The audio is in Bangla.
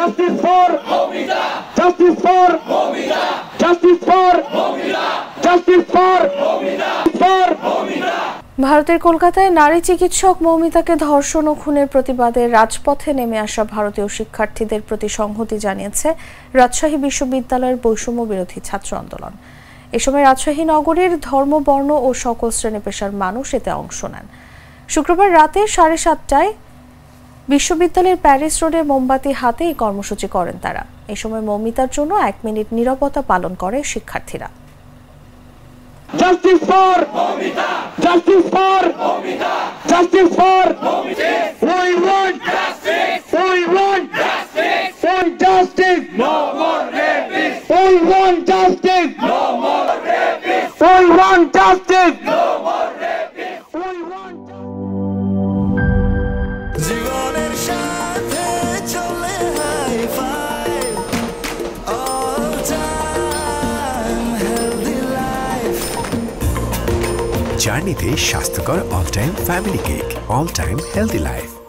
Justice for Momita. Justice for Momita. Justice for Momita. Justice for Momita. For Momita. ভারতের কলকাতায় নারী চিকিৎসক মৌমিতাকে ধর্ষণ ও খুনের প্রতিবাদে রাজপথে নেমে আসা ভারতীয় শিক্ষার্থীদের প্রতি সংহতি জানিয়েছে রাজশাহী বিশ্ববিদ্যালয়ের বৈষম্য বিরোধী ছাত্র আন্দোলন। এ সময় রাজশাহী নগরীর ধর্ম, বর্ণ ও সকল শ্রেণী পেশার মানুষ এতে অংশ নেন। শুক্রবার রাতে 7:30টায় বিশ্ববিদ্যালয়ের প্যারিস রোডে মোমবাতি হাতে এই কর্মসূচি করেন তারা। এ সময় মৌমিতার জন্য 1 মিনিট নীরবতা পালন করে শিক্ষার্থীরা। Justice for Momita. Justice for Momita. Justice for Momita. We want justice. We want justice. We want justice. No more rapists. We want justice. No more rapists. We want justice. No more rapists. We want জীবনের সাথে চলে high five all time healthy life জার্নিতে স্বাস্থ্যকর all time family cake all time healthy life.